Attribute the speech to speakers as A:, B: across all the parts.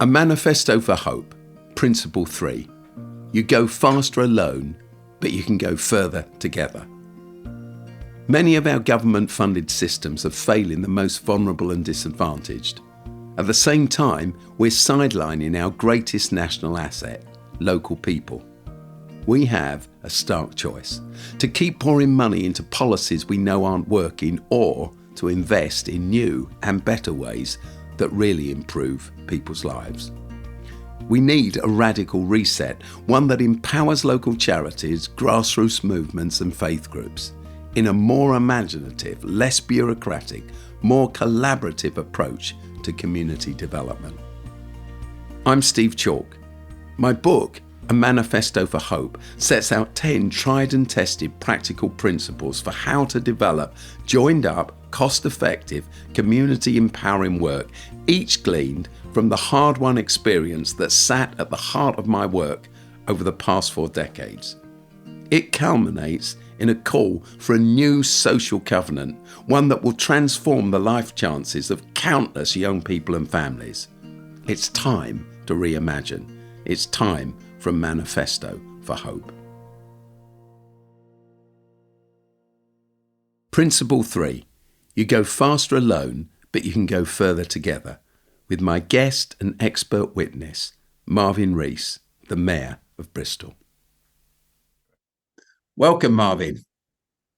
A: A manifesto for hope. Principle 3. You go faster alone, but you can go further together. Many of our government-funded systems are failing the most vulnerable and disadvantaged. At the same time, we're sidelining our greatest national asset, local people. We have a stark choice: to keep pouring money into policies we know aren't working, or to invest in new and better ways that really improve people's lives. We need a radical reset, one that empowers local charities, grassroots movements and faith groups in a more imaginative, less bureaucratic, more collaborative approach to community development. I'm Steve Chalk. My book, A Manifesto for Hope, sets out 10 tried and tested practical principles for how to develop joined up, cost-effective, community-empowering work, each gleaned from the hard-won experience that sat at the heart of my work over the past 4 decades. It culminates in a call for a new social covenant, one that will transform the life chances of countless young people and families. It's time to reimagine. It's time for a manifesto for hope. Principle 3. You go faster alone, but you can go further together. With my guest and expert witness, Marvin Rees, the Mayor of Bristol. Welcome, Marvin.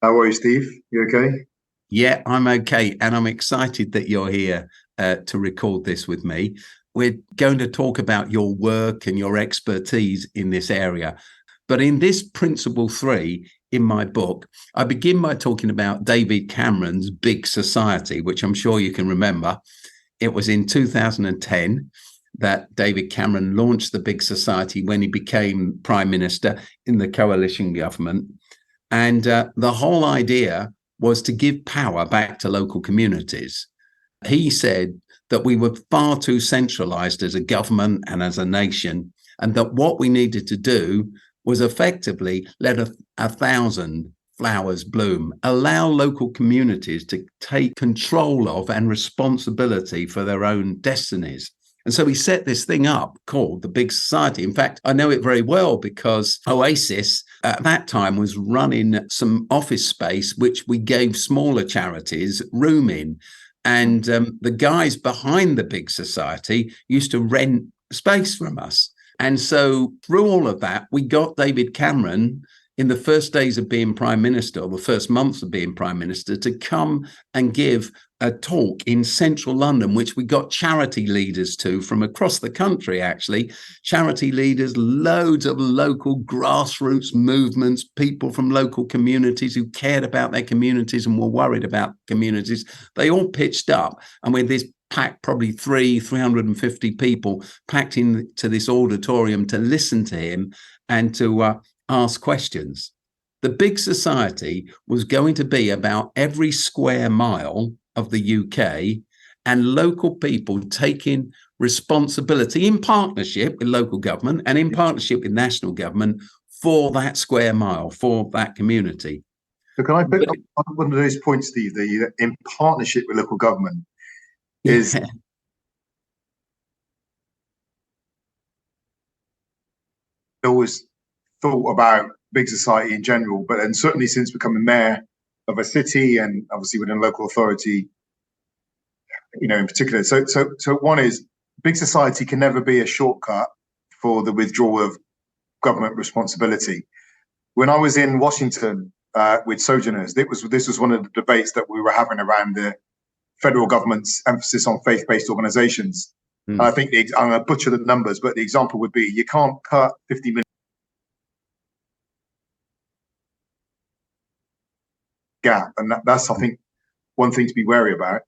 B: How are you, Steve? You okay?
A: Yeah, I'm okay. And I'm excited that you're here to record this with me. We're going to talk about your work and your expertise in this area. But in this Principle 3 in my book, I begin by talking about David Cameron's Big Society, which I'm sure you can remember. It was in 2010 that David Cameron launched the Big Society when he became Prime Minister in the coalition government. And the whole idea was to give power back to local communities. He said that we were far too centralized as a government and as a nation, and that what we needed to do was effectively let 1,000 flowers bloom, allow local communities to take control of and responsibility for their own destinies. And so he set this thing up called the Big Society. In fact, I know it very well because Oasis at that time was running some office space, which we gave smaller charities room in. And the guys behind the Big Society used to rent space from us. And so through all of that, we got David Cameron in the first days of being Prime Minister, or the first months of being Prime Minister, to come and give a talk in central London, which we got charity leaders to from across the country, actually. Charity leaders, loads of local grassroots movements, people from local communities who cared about their communities and were worried about communities. They all pitched up, and with this packed, probably 350 people packed into this auditorium to listen to him and to ask questions. The Big Society was going to be about every square mile of the UK and local people taking responsibility in partnership with local government and in partnership with national government for that square mile, for that community.
B: So can I pick up on one of those points, Steve, that in partnership with local government is always thought about Big Society in general, but then certainly since becoming mayor of a city and obviously within local authority, in particular. So one is Big Society can never be a shortcut for the withdrawal of government responsibility. When I was in Washington with Sojourners, this was one of the debates that we were having around the federal government's emphasis on faith-based organizations. And I think I'm going to butcher the numbers, but the example would be you can't cut 50 million gap, and that's I think one thing to be wary about.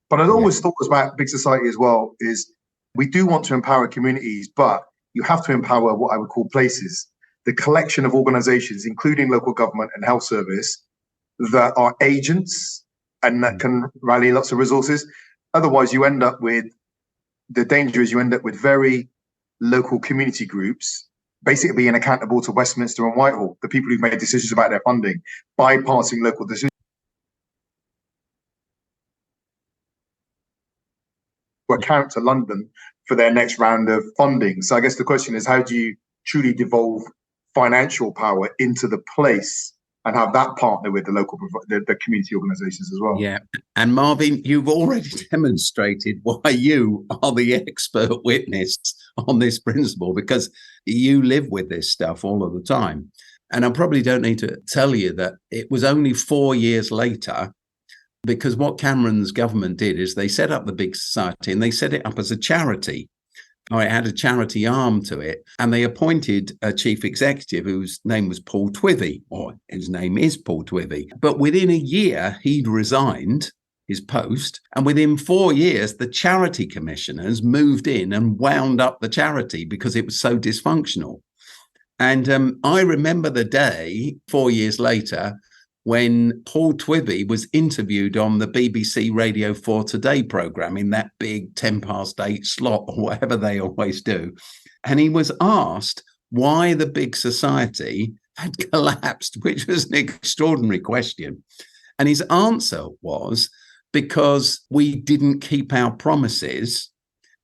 B: But I'd always thought about Big Society as well is we do want to empower communities, but you have to empower what I would call places, the collection of organizations, including local government and health service, that are agents and that can rally lots of resources. Otherwise, the danger is you end up with very local community groups basically being accountable to Westminster and Whitehall, the people who've made decisions about their funding, bypassing local decisions. account to London for their next round of funding. So I guess the question is, how do you truly devolve financial power into the place and have that partner with the local, the community organisations as well?
A: Yeah. And Marvin, you've already demonstrated why you are the expert witness on this principle, because you live with this stuff all of the time. And I probably don't need to tell you that it was only 4 years later, because what Cameron's government did is they set up the big society and they set it up as a charity. It had a charity arm to it, and they appointed a chief executive whose name was Paul Twivy, or his name is Paul Twivy. But within a year, he'd resigned his post, and within 4 years, the charity commissioners moved in and wound up the charity because it was so dysfunctional. And I remember the day 4 years later when Paul Twivy was interviewed on the BBC Radio 4 Today programme in that big 8:10 slot, or whatever they always do. And he was asked why the big society had collapsed, which was an extraordinary question. And his answer was, because we didn't keep our promises.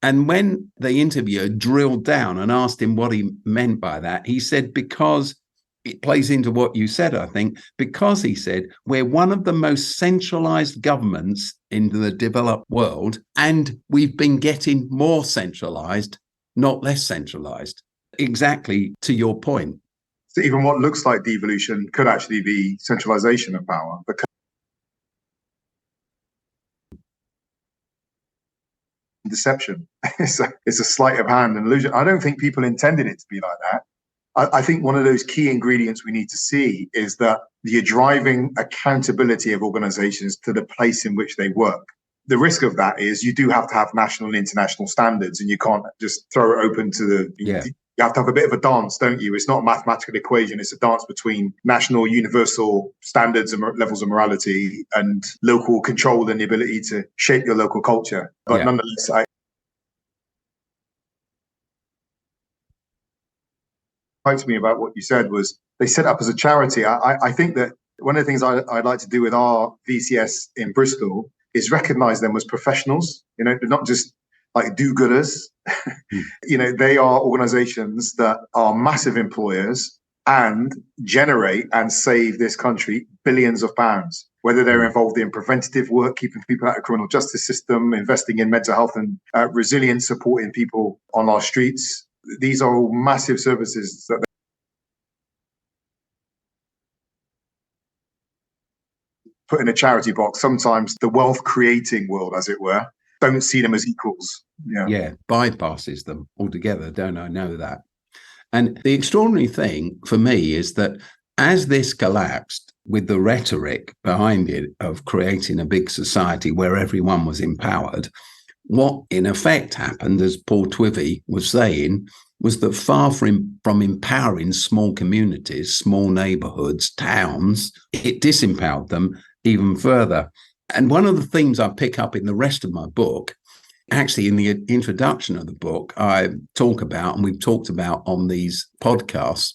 A: And when the interviewer drilled down and asked him what he meant by that, he said, because it plays into what you said, I think, because he said, we're one of the most centralized governments in the developed world, and we've been getting more centralized, not less centralized. Exactly to your point.
B: So even what looks like devolution could actually be centralization of power, because deception. It's a sleight of hand and illusion. I don't think people intended it to be like that. I think one of those key ingredients we need to see is that you're driving accountability of organizations to the place in which they work. The risk of that is you do have to have national and international standards, and you can't just throw it open to the...
A: Yeah.
B: You have to have a bit of a dance, don't you? It's not a mathematical equation. It's a dance between national universal standards and levels of morality and local control and the ability to shape your local culture. But nonetheless, to me about what you said was they set up as a charity. I think that one of the things I'd like to do with our VCS in Bristol is recognize them as professionals. You know, they're not just like do-gooders. You know, they are organizations that are massive employers and generate and save this country billions of pounds, whether they're involved in preventative work, keeping people out of the criminal justice system, investing in mental health and resilience, supporting people on our streets. These are all massive services that put in a charity box. Sometimes the wealth creating world, as it were, don't see them as equals.
A: Yeah, bypasses them altogether. Don't I know that? And the extraordinary thing for me is that as this collapsed, with the rhetoric behind it of creating a big society where everyone was empowered, what in effect happened, as Paul Twivy was saying, was that far from empowering small communities, small neighborhoods, towns, it disempowered them even further. And one of the things I pick up in the rest of my book, actually in the introduction of the book, I talk about, and we've talked about on these podcasts,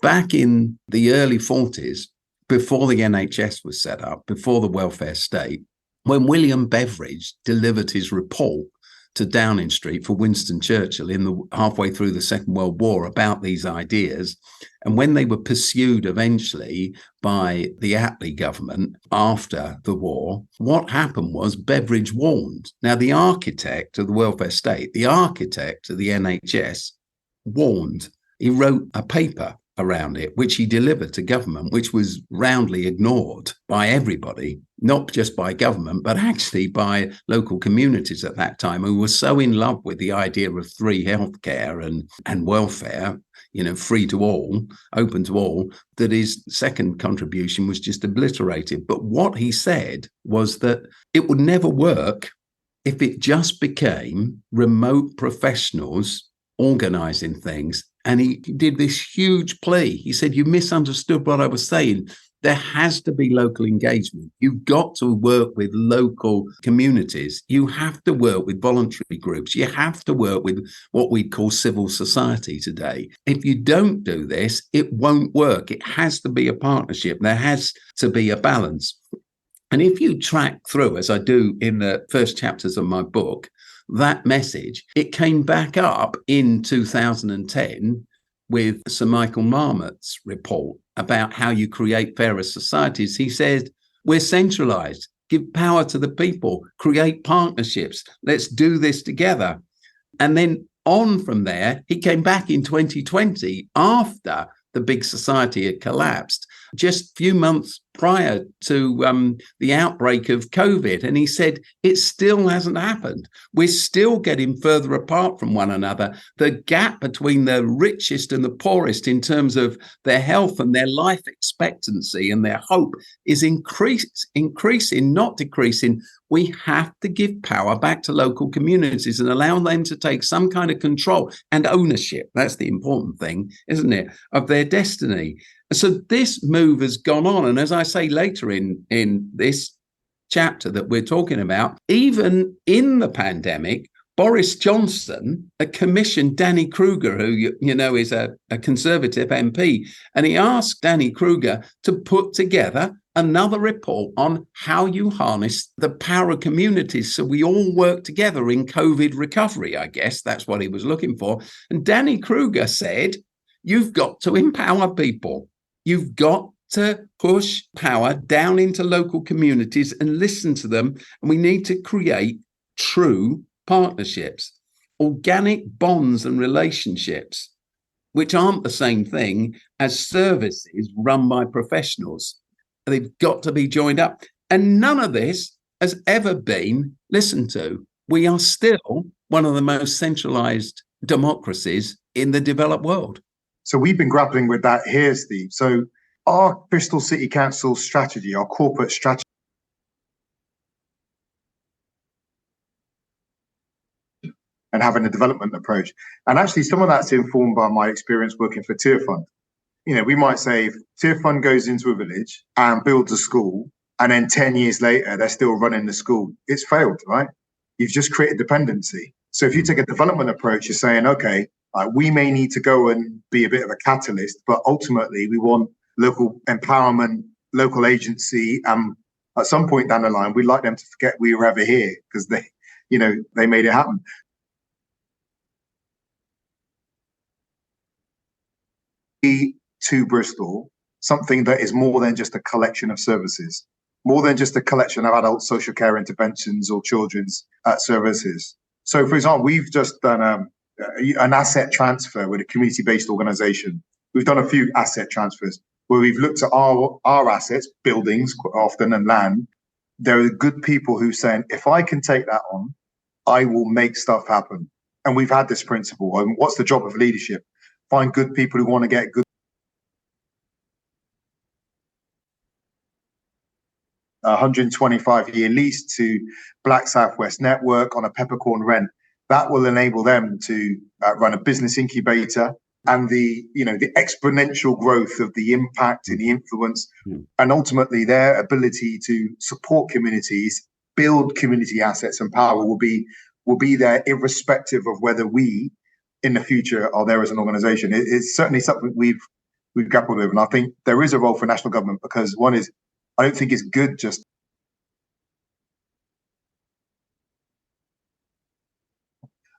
A: back in the early 40s, before the NHS was set up, before the welfare state, when William Beveridge delivered his report to Downing Street for Winston Churchill halfway through the Second World War about these ideas, and when they were pursued eventually by the Attlee government after the war, what happened was Beveridge warned. Now, the architect of the welfare state, the architect of the NHS, warned. He wrote a paper around it, which he delivered to government, which was roundly ignored by everybody, not just by government, but actually by local communities at that time, who were so in love with the idea of free healthcare and welfare, you know, free to all, open to all, that his second contribution was just obliterated. But what he said was that it would never work if it just became remote professionals organizing things. And he did this huge plea. He said, you misunderstood what I was saying. There has to be local engagement. You've got to work with local communities. You have to work with voluntary groups. You have to work with what we call civil society today. If you don't do this, it won't work. It has to be a partnership. There has to be a balance. And if you track through, as I do in the first chapters of my book, that message. It came back up in 2010 with Sir Michael Marmot's report about how you create fairer societies. He said, we're centralized, give power to the people, create partnerships, let's do this together. And then on from there, he came back in 2020 after the big society had collapsed, just a few months prior to the outbreak of COVID. And he said, it still hasn't happened. We're still getting further apart from one another. The gap between the richest and the poorest in terms of their health and their life expectancy and their hope is increasing, not decreasing. We have to give power back to local communities and allow them to take some kind of control and ownership. That's the important thing, isn't it, of their destiny. So this move has gone on. And as I say later in this chapter that we're talking about, even in the pandemic, Boris Johnson commissioned Danny Kruger, who you know is a Conservative MP, and he asked Danny Kruger to put together another report on how you harness the power of communities so we all work together in COVID recovery. I guess that's what he was looking for. And Danny Kruger said, you've got to empower people. You've got to push power down into local communities and listen to them. And we need to create true partnerships, organic bonds and relationships, which aren't the same thing as services run by professionals. They've got to be joined up. And none of this has ever been listened to. We are still one of the most centralized democracies in the developed world.
B: So we've been grappling with that here, Steve. So our Bristol City Council strategy, our corporate strategy, and having a development approach. And actually some of that's informed by my experience working for Tier Fund. You know, we might say if Tier Fund goes into a village and builds a school, and then 10 years later, they're still running the school, it's failed, right? You've just created dependency. So if you take a development approach, you're saying, okay, we may need to go and be a bit of a catalyst, but ultimately we want local empowerment, local agency. At some point down the line, we'd like them to forget we were ever here because they made it happen. To Bristol, something that is more than just a collection of services, more than just a collection of adult social care interventions or children's services. So, for example, we've just done an asset transfer with a community-based organisation. We've done a few asset transfers where we've looked at our assets, buildings quite often, and land. There are good people who are saying, if I can take that on, I will make stuff happen. And we've had this principle. And what's the job of leadership? Find good people who want to get good. 125-year lease to Black Southwest Network on a peppercorn rent. That will enable them to run a business incubator, and the exponential growth of the impact and the influence, and ultimately their ability to support communities, build community assets and power will be there irrespective of whether we in the future are there as an organization. It's certainly something we've grappled with, and I think there is a role for national government, because one is, I don't think it's good just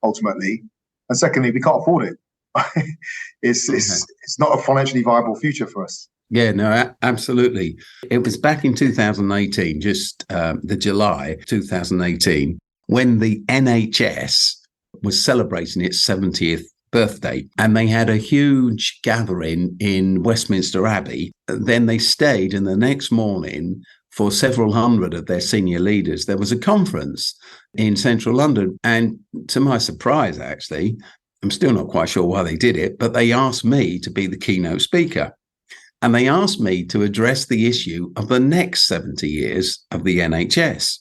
B: ultimately, and secondly, we can't afford it. It's not a financially viable future for us.
A: Yeah, no, absolutely. It was back in 2018, just the July 2018, when the NHS was celebrating its 70th birthday, and they had a huge gathering in Westminster Abbey. Then they stayed, and the next morning, for several hundred of their senior leaders, there was a conference in central London. And to my surprise, actually, I'm still not quite sure why they did it, but they asked me to be the keynote speaker. And they asked me to address the issue of the next 70 years of the NHS.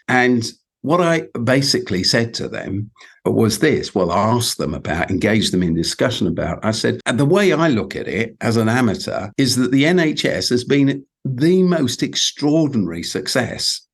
A: And what I basically said to them was this, well, I asked them about, engaged them in discussion about, I said, the way I look at it as an amateur is that the NHS has been the most extraordinary success,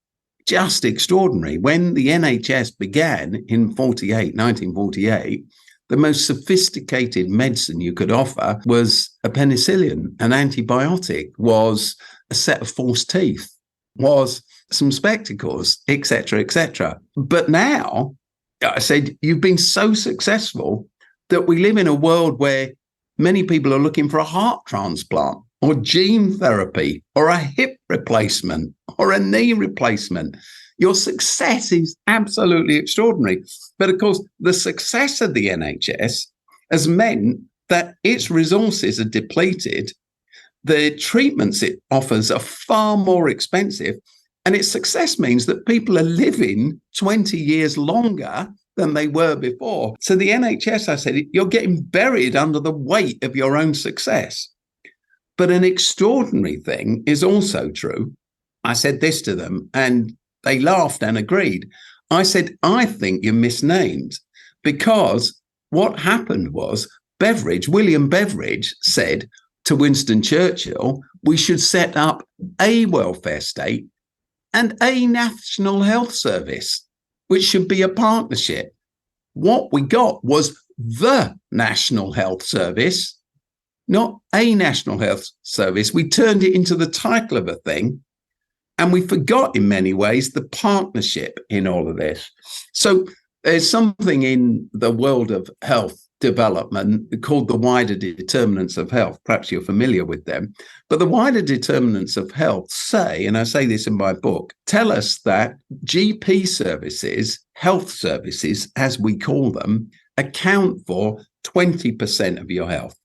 A: just extraordinary. When the NHS began in 1948, the most sophisticated medicine you could offer was a penicillin, an antibiotic, was a set of false teeth, was some spectacles, etc., etc. But now I said, you've been so successful that we live in a world where many people are looking for a heart transplant or gene therapy or a hip replacement or a knee replacement. Your success is absolutely extraordinary. But of course, the success of the NHS has meant that its resources are depleted. The treatments it offers are far more expensive. And its success means that people are living 20 years longer than they were before. So the NHS, I said, you're getting buried under the weight of your own success. But an extraordinary thing is also true. I said this to them and they laughed and agreed. I said, I think you're misnamed, because what happened was William Beveridge said to Winston Churchill, we should set up a welfare state and a national health service, which should be a partnership. What we got was the National Health Service, not a National Health Service. We turned it into the title of a thing, and we forgot in many ways the partnership in all of this. So there's something in the world of health development called the wider determinants of health. Perhaps you're familiar with them. But the wider determinants of health say, and I say this in my book, tell us that GP services, health services, as we call them, account for 20% of your health.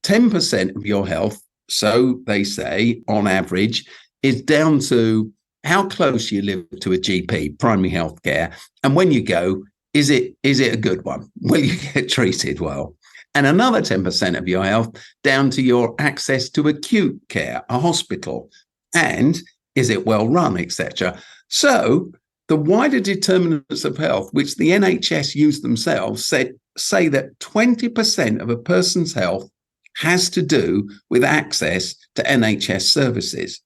A: 10% of your health, so they say, on average, is down to how close you live to a GP, primary health care, and when you go, is it a good one? Will you get treated well? And another 10% of your health down to your access to acute care, a hospital, and is it well run, etc. So the wider determinants of health, which the NHS use themselves, say that 20% of a person's health has to do with access to NHS services.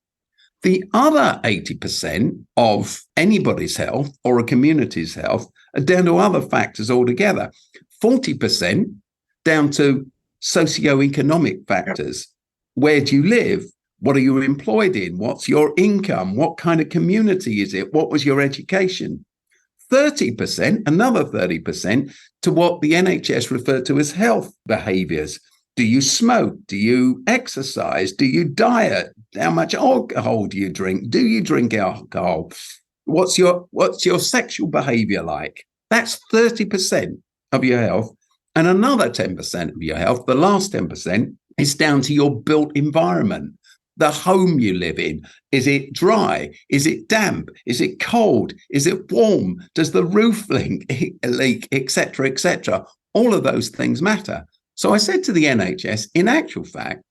A: The other 80% of anybody's health or a community's health are down to other factors altogether. 40% down to socioeconomic factors. Where do you live? What are you employed in? What's your income? What kind of community is it? What was your education? 30%, another 30% to what the NHS referred to as health behaviours. Do you smoke? Do you exercise? Do you diet? How much alcohol do you drink? Do you drink alcohol? What's your sexual behavior like? That's 30% of your health. And another 10% of your health, the last 10%, is down to your built environment. The home you live in. Is it dry? Is it damp? Is it cold? Is it warm? Does the roof leak, etc., etc.? All of those things matter. So I said to the NHS, in actual fact,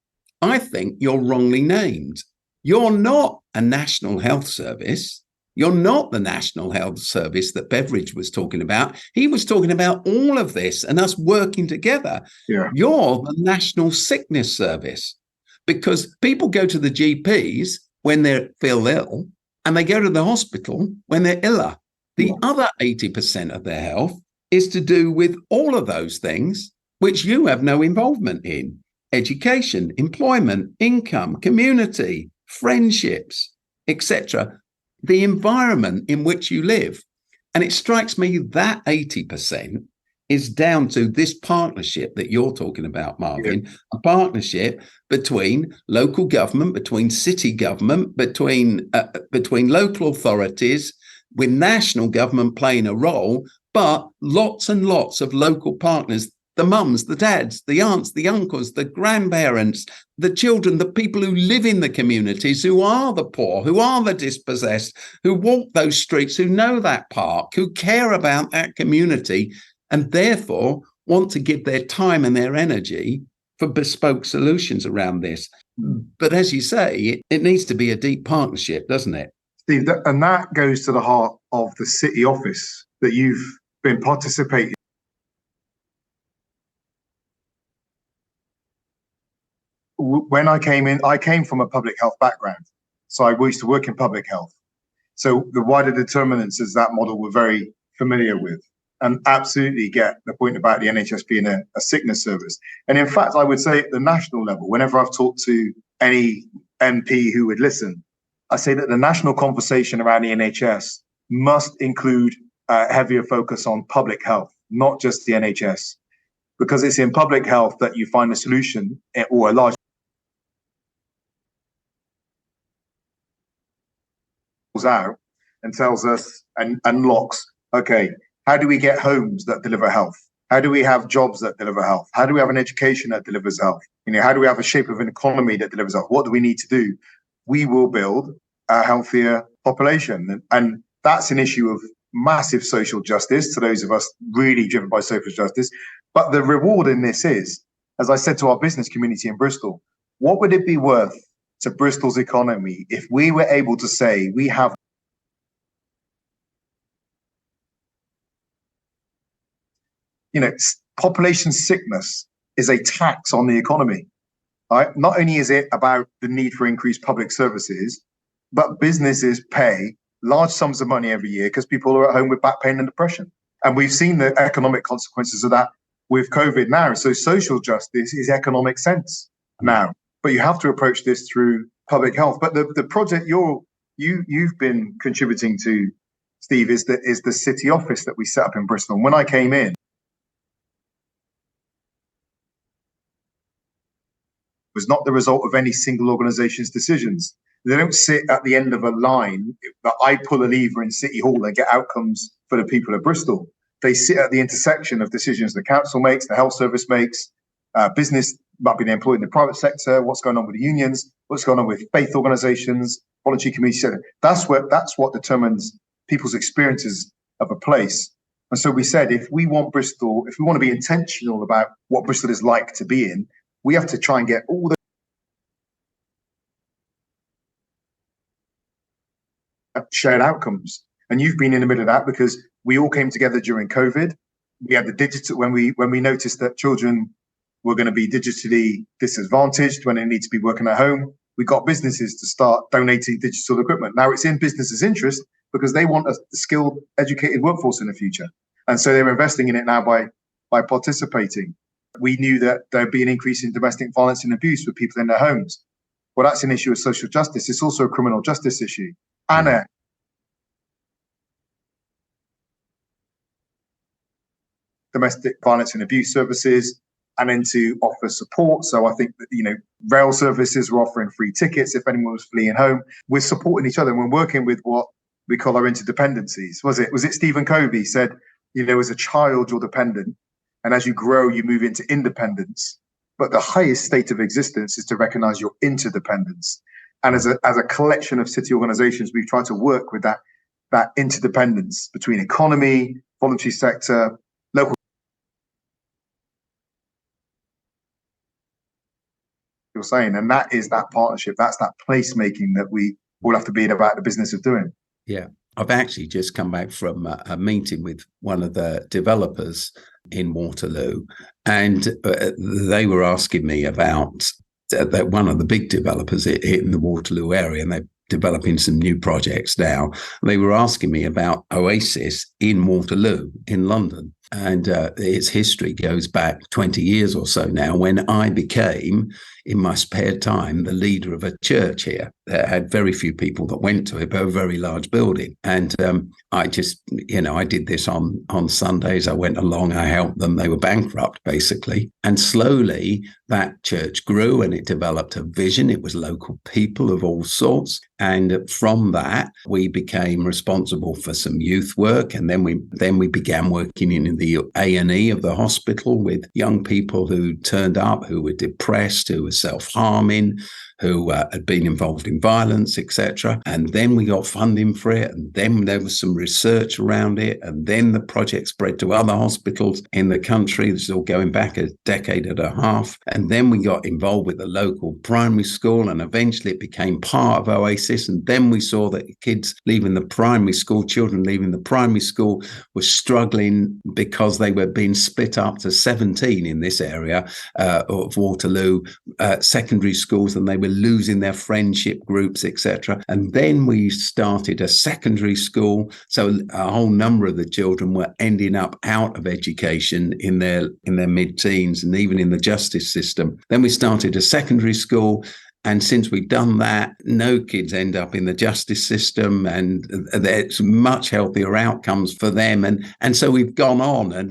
A: I think you're wrongly named. You're not a national health service. You're not the national health service that Beveridge was talking about. He was talking about all of this and us working together.
B: Yeah.
A: You're the national sickness service, because people go to the GPs when they feel ill and they go to the hospital when they're iller. The other 80% of their health is to do with all of those things which you have no involvement in: education, employment, income, community, friendships, etc. The environment in which you live. And it strikes me that 80% is down to this partnership that you're talking about, Marvin, a partnership between local government, between city government, between local authorities, with national government playing a role, but lots and lots of local partners. The mums, the dads, the aunts, the uncles, the grandparents, the children, the people who live in the communities, who are the poor, who are the dispossessed, who walk those streets, who know that park, who care about that community, and therefore want to give their time and their energy for bespoke solutions around this. But as you say, it needs to be a deep partnership, doesn't it?
B: Steve, and that goes to the heart of the city office that you've been participating. When I came in, I came from a public health background. So I used to work in public health. So the wider determinants is that model we're very familiar with, and absolutely get the point about the NHS being a sickness service. And in fact, I would say at the national level, whenever I've talked to any MP who would listen, I say that the national conversation around the NHS must include a heavier focus on public health, not just the NHS, because it's in public health that you find a solution, or a large out and tells us and unlocks, okay, how do we get homes that deliver health? How do we have jobs that deliver health? How do we have an education that delivers health? How do we have a shape of an economy that delivers health? What do we need to do? We will build a healthier population. And that's an issue of massive social justice to those of us really driven by social justice. But the reward in this is, as I said to our business community in Bristol, what would it be worth to Bristol's economy if we were able to say we have population sickness is a tax on the economy. Right? Not only is it about the need for increased public services, but businesses pay large sums of money every year because people are at home with back pain and depression. And we've seen the economic consequences of that with COVID now. So social justice is economic sense now. But you have to approach this through public health. But the project you've been contributing to, Steve, is the city office that we set up in Bristol. And when I came in, was not the result of any single organization's decisions. They don't sit at the end of a line that I pull a lever in City Hall and get outcomes for the people of Bristol. They sit at the intersection of decisions the council makes, the health service makes, business might be employed in the private sector, what's going on with the unions, what's going on with faith organizations, voluntary community center. That's what determines people's experiences of a place. And so we said, if we want to be intentional about what Bristol is like to be in, we have to try and get all the shared outcomes. And you've been in the middle of that because we all came together during COVID. We had the digital, when we noticed that children were going to be digitally disadvantaged when they need to be working at home, we got businesses to start donating digital equipment. Now it's in businesses' interest because they want a skilled, educated workforce in the future. And so they're investing in it now by participating. We knew that there'd be an increase in domestic violence and abuse with people in their homes. Well, that's an issue of social justice. It's also a criminal justice issue. Anna, domestic violence and abuse services, and then to offer support. So I think that, rail services were offering free tickets if anyone was fleeing home. We're supporting each other and we're working with what we call our interdependencies. Was it Stephen Covey said, as a child, you're dependent. And as you grow, you move into independence. But the highest state of existence is to recognize your interdependence. And as a collection of city organizations, we've tried to work with that interdependence between economy, voluntary sector, local. You're saying, and that is that partnership. That's that placemaking that we all have to be about the business of doing.
A: Yeah. I've actually just come back from a meeting with one of the developers in Waterloo, and they were asking me about one of the big developers in the Waterloo area, and they're developing some new projects now. They were asking me about Oasis in Waterloo in London, and its history goes back 20 years or so now, when I became, in my spare time, the leader of a church here that had very few people that went to it, but a very large building. And I just, I did this on Sundays. I went along, I helped them. They were bankrupt, basically. And slowly that church grew and it developed a vision. It was local people of all sorts. And from that, we became responsible for some youth work. And then we began working in the A&E of the hospital with young people who turned up, who were depressed, who were self-harming, who had been involved in violence, etc. And then we got funding for it, and then there was some research around it, and then the project spread to other hospitals in the country. This is all going back a decade and a half. And then we got involved with the local primary school, and eventually it became part of Oasis. And then we saw that kids leaving the primary school, children leaving the primary school, were struggling because they were being split up to 17 in this area of Waterloo, secondary schools, and they were losing their friendship groups, etc. And then we started a secondary school, so a whole number of the children were ending up out of education in their mid-teens and even in the justice system. Then we started a secondary school, And since we've done that, no kids end up in the justice system, and there's much healthier outcomes for them. And so we've gone on, and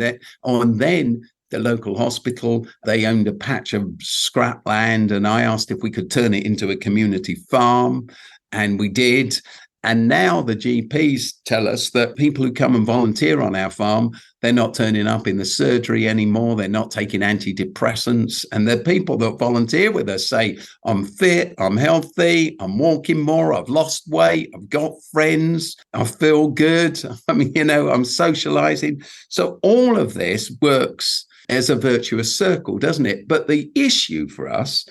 A: then the local hospital, they owned a patch of scrap land, and I asked if we could turn it into a community farm, and we did. And now the GPs tell us that people who come and volunteer on our farm, they're not turning up in the surgery anymore. They're not taking antidepressants. And the people that volunteer with us say, I'm fit, I'm healthy, I'm walking more, I've lost weight, I've got friends, I feel good. I mean, I'm socializing. So all of this works as a virtuous circle, doesn't it? But the issue for us,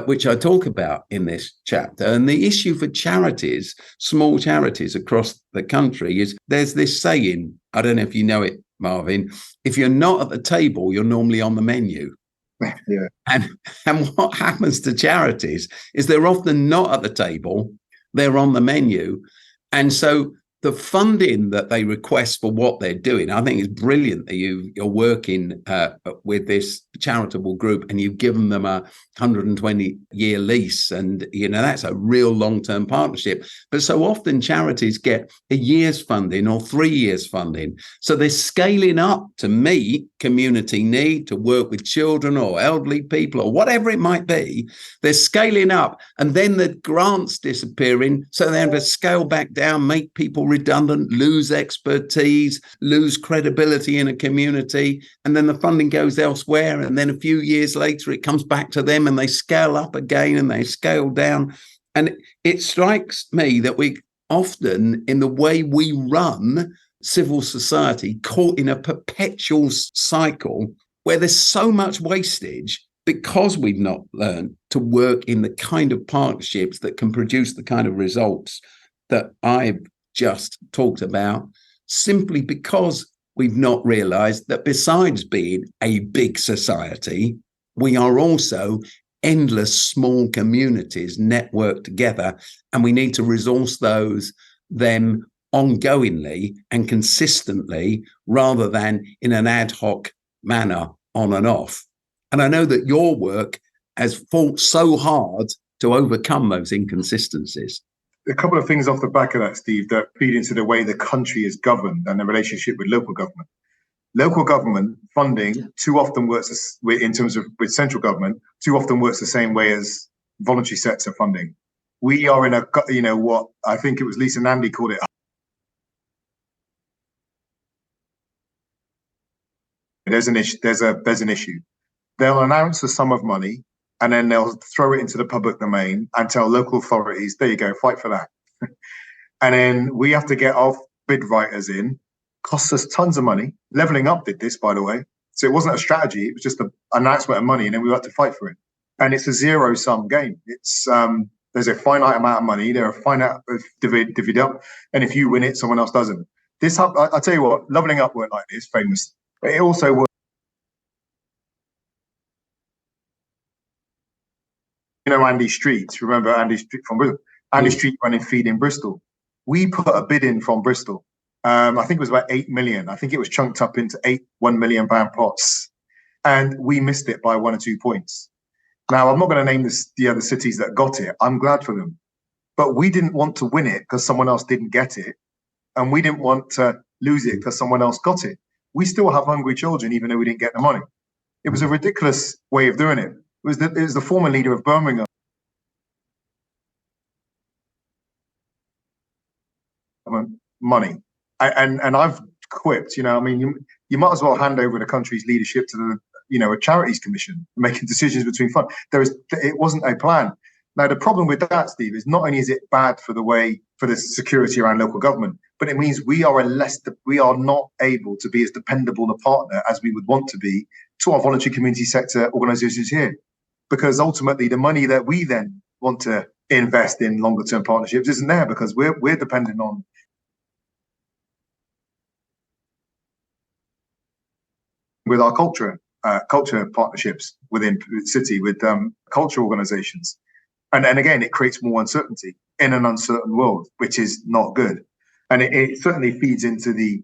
A: which I talk about in this chapter, and the issue for charities, small charities across the country, is there's this saying, I don't know if you know it, Marvin, if you're not at the table, you're normally on the menu.
B: Yeah.
A: And what happens to charities is they're often not at the table, they're on the menu. And so the funding that they request for what they're doing, I think is brilliant that you're working with this charitable group and you've given them a 120-year lease, and that's a real long-term partnership. But so often charities get a year's funding or 3 years funding, so they're scaling up to meet community need, to work with children or elderly people or whatever it might be. They're scaling up, and then the grants disappearing, so they have to scale back down, make people redundant, lose expertise, lose credibility in a community, and then the funding goes elsewhere. And then a few years later, it comes back to them and they scale up again and they scale down. And it strikes me that we often, in the way we run civil society, caught in a perpetual cycle where there's so much wastage because we've not learned to work in the kind of partnerships that can produce the kind of results that I've just talked about, simply because we've not realized that besides being a big society, we are also endless small communities networked together, and we need to resource them ongoingly and consistently rather than in an ad hoc manner on and off. And I know that your work has fought so hard to overcome those inconsistencies.
B: A couple of things off the back of that, Steve, that feed into the way the country is governed and the relationship with local government. Local government funding too often works in terms of with central government, too often works the same way as voluntary sector funding. We are in what I think it was Lisa Nandy called it. There's an issue. They'll announce a sum of money, and then they'll throw it into the public domain and tell local authorities, there you go, fight for that. And then we have to get our bid writers in, costs us tons of money. Leveling Up did this, by the way. So it wasn't a strategy, it was just an announcement of money, and then we had to fight for it. And it's a zero-sum game. It's there's a finite amount of money, there are finite divvied up, and if you win it, someone else doesn't. I'll tell you what, Leveling Up worked like this, famous. But it also worked. Andy Street, remember Andy Street from Bristol? Andy Street running Feed in Bristol. We put a bid in from Bristol. I think it was about 8 million. I think it was chunked up into 1 million pound pots. And we missed it by 1 or 2 points. Now, I'm not going to name the other cities that got it. I'm glad for them. But we didn't want to win it because someone else didn't get it. And we didn't want to lose it because someone else got it. We still have hungry children, even though we didn't get the money. It was a ridiculous way of doing it. It was the former leader of Birmingham. Money. And I've quipped, you might as well hand over the country's leadership to a charities commission, making decisions between funds. It wasn't a plan. Now, the problem with that, Steve, is not only is it bad for the security around local government, but it means we are not able to be as dependable a partner as we would want to be to our voluntary community sector organisations here. Because ultimately, the money that we then want to invest in longer term partnerships isn't there because we're dependent on with our culture partnerships within the city with culture organisations. And again, it creates more uncertainty in an uncertain world, which is not good. And it certainly feeds into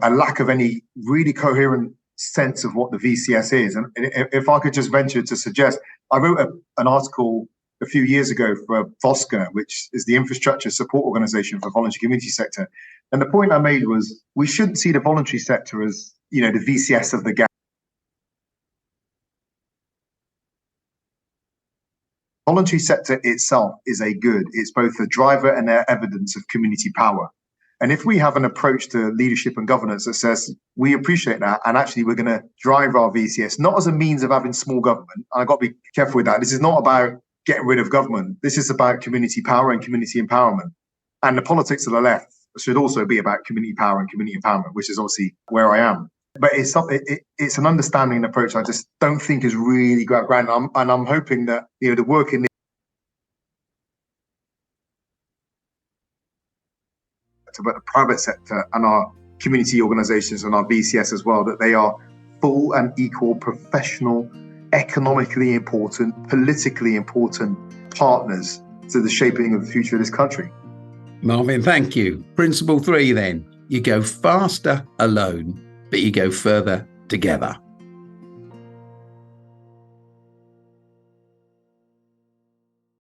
B: a lack of any really coherent sense of what the VCS is. And if I could just venture to suggest, I wrote an article a few years ago for VOSCA, which is the infrastructure support organization for voluntary community sector. And the point I made was we shouldn't see the voluntary sector as, the VCS of the gang. Voluntary sector itself is a good. It's both a driver and an evidence of community power. And if we have an approach to leadership and governance that says we appreciate that, and actually we're going to drive our VCS not as a means of having small government, and I've got to be careful with that. This is not about getting rid of government. This is about community power and community empowerment. And the politics of the left should also be about community power and community empowerment, which is obviously where I am. But it's an understanding and approach I just don't think is really got ground. And I'm hoping that the work in but the private sector and our community organizations and our VCS as well, that they are full and equal professional, economically important, politically important partners to the shaping of the future of this country.
A: Marvin, thank you. Principle 3 then, you go faster alone, but you go further together.